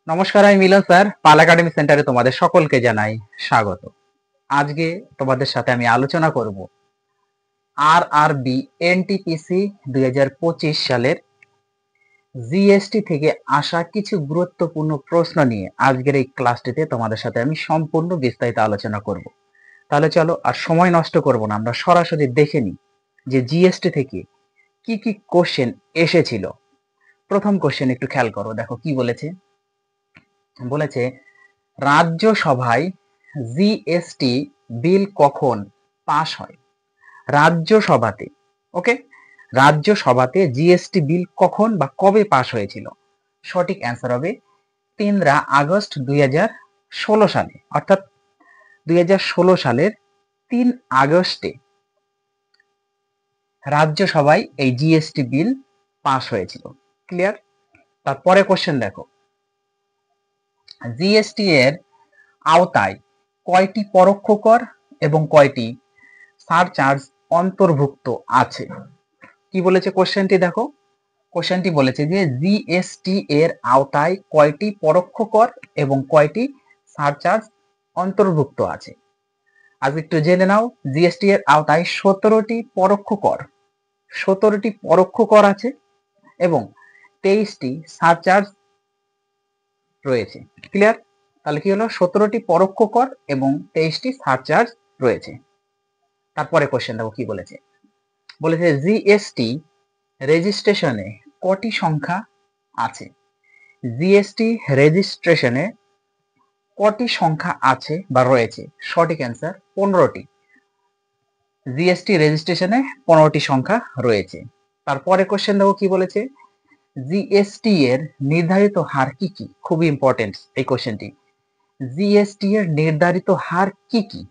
নমস্কার, আমি মিলন স্যার। পাল একাডেমি সেন্টারে তোমাদের সকলকে জানাই স্বাগত। আজকে তোমাদের সাথে আমি আলোচনা করব RRB NTPC 2025 সালের জিএসটি থেকে আসা কিছু গুরুত্বপূর্ণ প্রশ্ন নিয়ে আজকের এই ক্লাসটিতে তোমাদের সাথে আমি সম্পূর্ণ বিস্তারিত আলোচনা করব। তাহলে চলো আর সময় নষ্ট করব না, আমরা সরাসরি দেখে নিই যে জিএসটি থেকে কি কি কোশ্চেন এসেছিল। প্রথম কোশ্চেন একটু খেয়াল করো, দেখো কি বলেছে। বলেছে রাজ্যসভায় জিএসটি বিল কখন পাশ হয়? রাজ্যসভাতে, ওকে, রাজ্যসভাতে জিএসটি বিল কখন বা কবে পাশ হয়েছিল? সঠিক অ্যান্সার হবে 3 আগস্ট 2016 সালে, অর্থাৎ 2016 সালের 3 আগস্টে রাজ্যসভায় এই জিএসটি বিল পাশ হয়েছিল। ক্লিয়ার? তারপরে কোশ্চেন দেখো, জিএসটি এর আওতায় কয়টি পরোক্ষ কর এবং কয়টি সারচার্জ অন্তর্ভুক্ত আছে? কি বলেছে কোশ্চেনটি দেখো, কোশ্চেনটি বলেছে যে জিএসটি এর আওতায় কয়টি পরোক্ষ কর এবং কয়টি সারচার্জ অন্তর্ভুক্ত আছে। আজ একটু জেনে নাও, জিএসটি এর আওতায় 17টি পরোক্ষ কর, 17টি পরোক্ষ কর আছে এবং 23টি সারচার্জ রয়েছে। ক্লিয়ার? তাহলে কি হলো, 17টি পরোক্ষ কর এবং 23টি সারচার্জ রয়েছে। তারপরে কোশ্চেন দেখো কি বলেছে। বলেছে জিএসটি রেজিস্ট্রেশনে কটি সংখ্যা আছে? জিএসটি রেজিস্ট্রেশনে কটি সংখ্যা আছে বা রয়েছে? সঠিক অ্যান্সার 15টি। জিএসটি রেজিস্ট্রেশনে 15টি সংখ্যা রয়েছে। তারপরে কোশ্চেন দেখো কি বলেছে, জিএসটি এর নির্ধারিত হার কি কি? খুবই ইম্পর্টেন্ট এই কোশ্চেনটি। জিএসটি এর নির্ধারিত হার কি কি?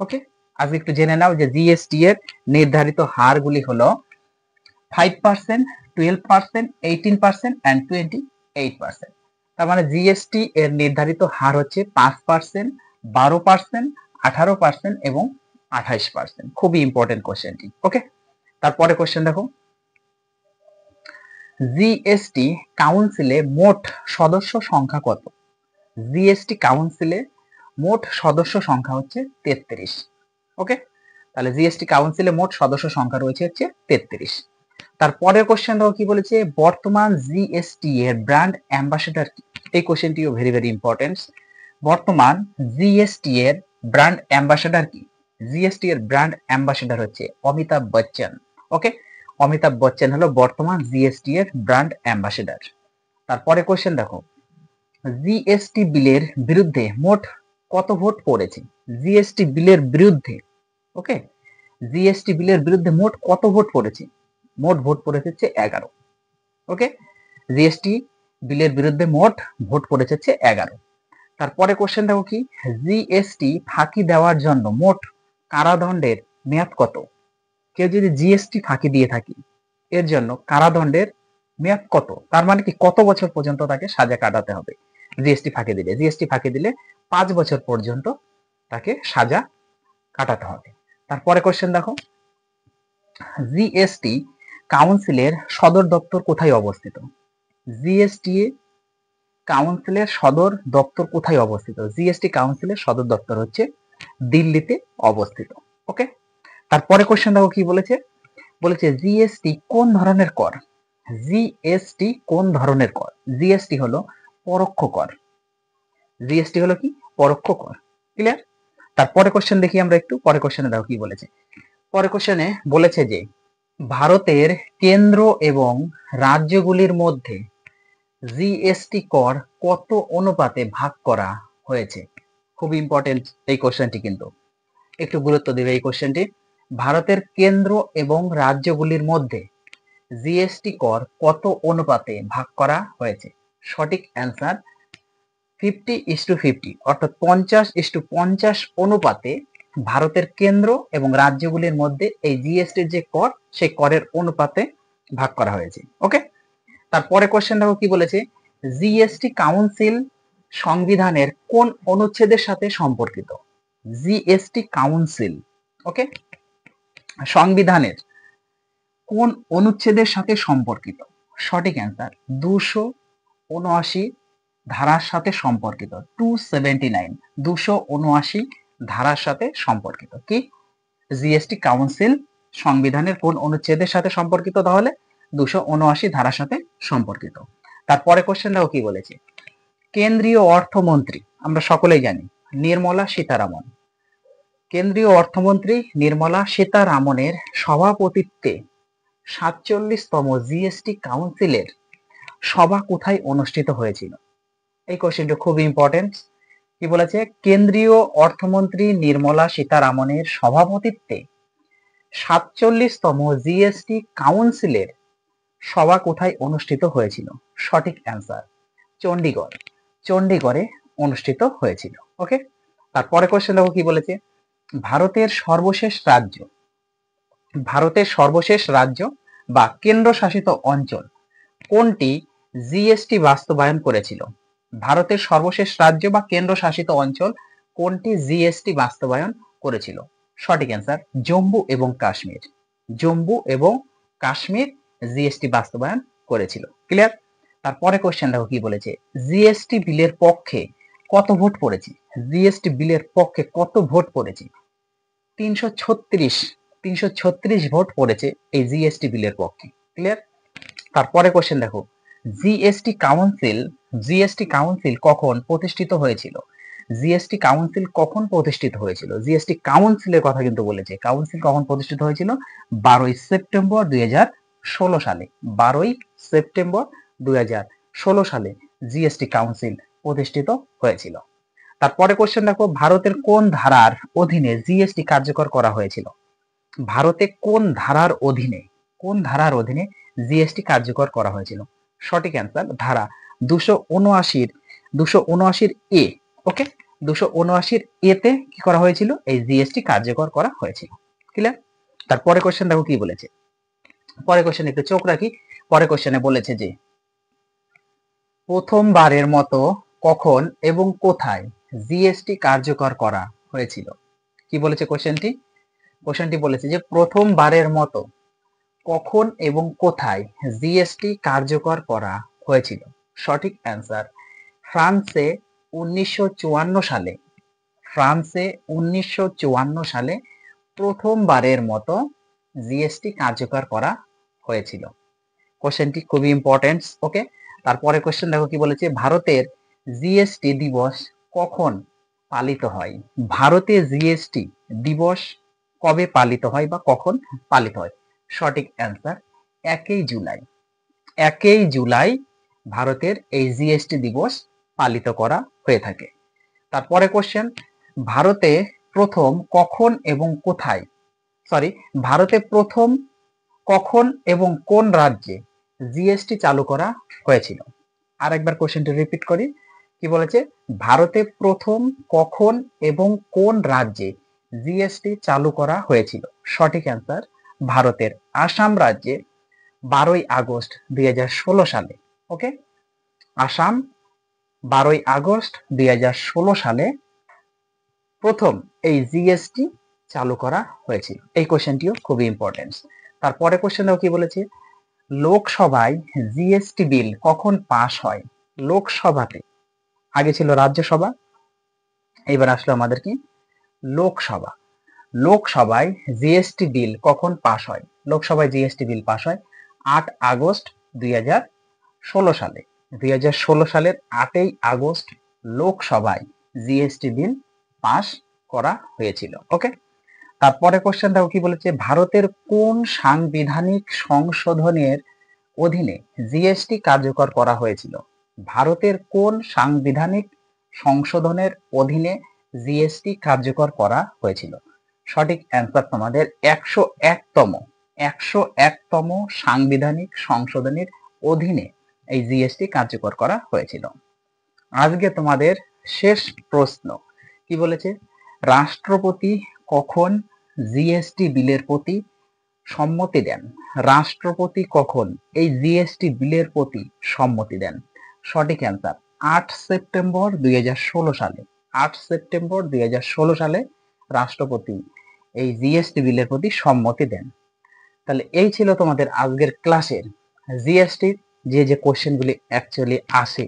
ওকে, আজ একটু জেনে নাও যে জিএসটি এর নির্ধারিত হারগুলি হলো 5%, 12%, 18% and 28%। তার মানে জিএসটি এর নির্ধারিত হার হচ্ছে 5%, 12%, 18% এবং 28%। খুবই ইম্পর্টেন্ট কোশ্চেনটি। ওকে, তারপরে কোশ্চেন দেখো, জিএসটি কাউন্সিলে মোট সদস্য সংখ্যা কত? জিএসটি কাউন্সিলে মোট সদস্য সংখ্যা হচ্ছে 33। ওকে, তাহলে জিএসটি কাউন্সিলে মোট সদস্য সংখ্যা রয়েছে হচ্ছে 33। তারপরের কোশ্চেন দেখো কি বলেছে, বর্তমান জিএসটি এর ব্র্যান্ড অ্যাম্বাসেডর কি? এই কোশ্চেনটিও ভেরি ভেরি ইম্পর্টেন্ট। বর্তমান জিএসটি এর ব্র্যান্ড অ্যাম্বাসেডর কি? জিএসটি এর ব্র্যান্ড অ্যাম্বাসেডর হচ্ছে অমিতাভ বচ্চন। ওকে, অমিতাভ বচ্চন হলো বর্তমান জিএসটি এর ব্র্যান্ড অ্যাম্বাসেডর। তারপরে কোশ্চেন দেখো, জিএসটি বিলের বিরুদ্ধে মোট কত ভোট পড়েছে? জিএসটি বিলের বিরুদ্ধে, ওকে, জিএসটি বিলের বিরুদ্ধে মোট কত ভোট পড়েছে? মোট ভোট পড়েছে হচ্ছে 11। ওকে, জিএসটি বিলের বিরুদ্ধে মোট ভোট পড়েছে হচ্ছে 11। তারপরে কোশ্চেন দেখো কি, জিএসটি ফাঁকি দেওয়ার জন্য মোট কারাদণ্ডের মেয়াদ কত? কেউ যদি জিএসটি ফাঁকি দিয়ে থাকে এর জন্য কারাদণ্ডের মেয়াদ কত? তার মানে কি কত বছর পর্যন্ত তাকে সাজা কাটাতে হবে জিএসটি ফাঁকি দিলে? জিএসটি ফাঁকি দিলে 5 বছর পর্যন্ত তাকে সাজা কাটাতে হবে। তারপরে কোশ্চেন দেখো, জিএসটি কাউন্সিলের সদর দপ্তর কোথায় অবস্থিত? জিএসটি কাউন্সিলের সদর দপ্তর কোথায় অবস্থিত? জিএসটি কাউন্সিলের সদর দপ্তর হচ্ছে দিল্লিতে অবস্থিত। ওকে, তারপরে কোশ্চেন দেখো কি বলেছে। বলেছে জিএসটি কোন ধরনের কর? জিএসটি কোন ধরনের কর? জিএসটি হলো পরোক্ষ কর। জিএসটি হলো কি? পরোক্ষ কর। ক্লিয়ার? তারপরে কোশ্চেন দেখি আমরা একটু, পরে কোশ্চেনে দেখো কি বলেছে। পরে কোশ্চেনে বলেছে যে ভারতের কেন্দ্র এবং রাজ্যগুলির মধ্যে জিএসটি কর কত অনুপাতে ভাগ করা হয়েছে? খুব ইম্পর্টেন্ট এই কোশ্চেনটি, কিন্তু একটু গুরুত্ব দিবে এই কোশ্চেনটি। ভারতের কেন্দ্র এবং রাজ্যগুলির মধ্যে জিএসটি কর কত অনুপাতে ভাগ করা হয়েছে? সঠিক অ্যান্সার 50:50, অর্থাৎ 50:50 অনুপাতে ভারতের কেন্দ্র এবং রাজ্যগুলির মধ্যে এই জিএসটির যে কর, সেই করের অনুপাতে ভাগ করা হয়েছে। ওকে, তারপরে কোশ্চেন দেখো কি বলেছে, জিএসটি কাউন্সিল সংবিধানের কোন অনুচ্ছেদের সাথে সম্পর্কিত? জিএসটি কাউন্সিল, ওকে, সংবিধানের কোন অনুচ্ছেদের সাথে সম্পর্কিত? সঠিক অ্যান্সার 279, ধারার সাথে সম্পর্কিত। 279 279 ধারার সাথে সম্পর্কিত। কি? জিএসটি কাউন্সিল সংবিধানের কোন অনুচ্ছেদের সাথে সম্পর্কিত? তাহলে 279 ধারার সাথে সম্পর্কিত। তারপরে কোশ্চেন দেখো কি বলেছে। কেন্দ্রীয় অর্থমন্ত্রী আমরা সকলেই জানি নির্মলা সীতারামন। কেন্দ্রীয় অর্থমন্ত্রী নির্মলা সীতারামনের সভাপতিত্বে 47তম জিএসটি কাউন্সিলের সভা কোথায় অনুষ্ঠিত হয়েছিল? এই কোশ্চেনটা খুব ইম্পর্টেন্ট। কি বলেছে? কেন্দ্রীয় অর্থমন্ত্রী নির্মলা সীতারামনের সভাপতিত্বে 47তম জিএসটি কাউন্সিলের সভা কোথায় অনুষ্ঠিত হয়েছিল? সঠিক অ্যান্সার চণ্ডীগড়। চণ্ডীগড়ে অনুষ্ঠিত হয়েছিল। ওকে, তারপরে কোশ্চেন দেখো কি বলেছে। ভারতের সর্বশেষ রাজ্য বা কেন্দ্রশাসিত অঞ্চল কোনটি জিএসটি বাস্তবায়ন করেছিল? ভারতের সর্বশেষ রাজ্য বা কেন্দ্রশাসিত অঞ্চল কোনটি জিএসটি বাস্তবায়ন করেছিল? সঠিক অ্যান্সার জম্মু এবং কাশ্মীর। জম্মু এবং কাশ্মীর জিএসটি বাস্তবায়ন করেছিল। ক্লিয়ার? তারপরে কোশ্চেন দেখো কি বলেছে। জিএসটি বিলের পক্ষে কত ভোট পড়েছে? জিএসটি বিলের পক্ষে কত ভোট পড়েছে? 336 ভোট পড়েছে এই জিএসটি বিলের পক্ষে। ক্লিয়ার? তারপরে কোশ্চেন দেখো। জিএসটি কাউন্সিল কখন প্রতিষ্ঠিত হয়েছিল? জিএসটি কাউন্সিল কখন প্রতিষ্ঠিত হয়েছিল? জিএসটি কাউন্সিলের কথা কিন্তু বলেছে। কাউন্সিল কখন প্রতিষ্ঠিত হয়েছিল? 12 সেপ্টেম্বর 2016 সালে। 12 সেপ্টেম্বর 2016 সালে জিএসটি কাউন্সিল প্রতিষ্ঠিত হয়েছিল। তারপরে কোশ্চেন দেখো। ভারতের কোন ধারার অধীনে জিএসটি কার্যকর করা হয়েছিল? ভারতে কোন ধারার অধীনে জিএসটি কার্যকর করা হয়েছিল? সঠিক অ্যান্সার ধারা 279 এ। ওকে, 279 এতে কি করা হয়েছিল? এই জিএসটি কার্যকর করা হয়েছিল। ক্লিয়ার? তারপরে কোশ্চেন দেখো কি বলেছে। পরে কোশ্চেন একটু চোখ রাখি। পরে কোশ্চেনে বলেছে যে প্রথমবারের মতো কখন এবং কোথায় জিএসটি কার্যকর করা হয়েছিল? কি বলেছে কোশ্চেনটি বলেছে যে প্রথমবারের মতো কখন এবং কোথায় জিএসটি কার্যকর করা হয়েছিল? সঠিক অ্যান্সার ফ্রান্সে 1954 সালে। ফ্রান্সে 1954 সালে প্রথমবারের মতো জিএসটি কার্যকর করা হয়েছিল। কোশ্চেনটি খুবই ইম্পর্টেন্ট। ওকে, তারপরে কোশ্চেন দেখো কি বলেছে। ভারতের জিএসটি দিবস কখন পালিত হয়? ভারতে জিএসটি দিবস কবে পালিত হয় বা কখন পালিত হয়? সঠিক অ্যান্সার 1 জুলাই। 1 জুলাই ভারতের এই জিএসটি দিবস পালিত করা হয়ে থাকে। তারপরে কোশ্চেন। ভারতে প্রথম কখন এবং কোন রাজ্যে জিএসটি চালু করা হয়েছিল? আরেকবার কোশ্চেনটি রিপিট করি। কি বলেছে? ভারতে প্রথম কখন এবং কোন রাজ্যে জিএসটি চালু করা হয়েছিল? সঠিক অ্যান্সার ভারতের আসাম রাজ্যে 12 আগস্ট 2016 সালে। ওকে, আসাম 12 আগস্ট 2016 সালে প্রথম এই জিএসটি চালু করা হয়েছিল। এই কোশ্চেনটিও খুবই ইম্পর্টেন্ট। তারপরে কোশ্চেন কি বলেছে। লোকসভায় জিএসটি বিল কখন পাস হয়? লোকসভাতে, আগে ছিল রাজ্যসভা, এবার আসলো আমাদের কি লোকসভা। লোকসভায় জিএসটি বিল কখন পাস হয়? লোকসভায় জিএসটি বিল পাস হয় 8 আগস্ট 2016 সালে। 2016 সালের 8 আগস্ট লোকসভায় জিএসটি বিল পাস করা হয়েছিল। ওকে, তারপরে কোশ্চেন দেখো কি বলেছে। ভারতের কোন সাংবিধানিক সংশোধনের অধীনে জিএসটি কার্যকর করা হয়েছিল? ভারতের কোন সাংবিধানিক সংশোধনের অধীনে জিএসটি কার্যকর করা হয়েছিল? সঠিক অ্যান্সার তোমাদের 101তম সাংবিধানিক সংশোধনের অধীনে এই জিএসটি কার্যকর করা হয়েছিল। আজকে তোমাদের শেষ প্রশ্ন। কি বলেছে? রাষ্ট্রপতি কখন জিএসটি বিলের প্রতি সম্মতি দেন? রাষ্ট্রপতি কখন এই জিএসটি বিলের প্রতি সম্মতি দেন? সঠিক অ্যান্সার 8 সেপ্টেম্বর 2016 সালে। 8 সেপ্টেম্বর 2016 সালে রাষ্ট্রপতি এই জিএসটি বিলের প্রতি সম্মতি দেন। তাহলে এই ছিল তোমাদের আজকের ক্লাসের জিএসটি যে কোশ্চেনগুলি অ্যাকচুয়ালি আসে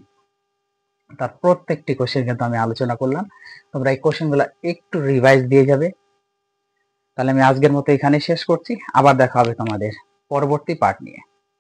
তার প্রত্যেকটি কোশ্চেন কিন্তু আমি আলোচনা করলাম। তোমরা এই কোশ্চেনগুলো একটু রিভাইজ দিয়ে যাবে। তাহলে আমি আজকের মতো এখানে শেষ করছি, আবার দেখা হবে তোমাদের পরবর্তী পার্ট নিয়ে।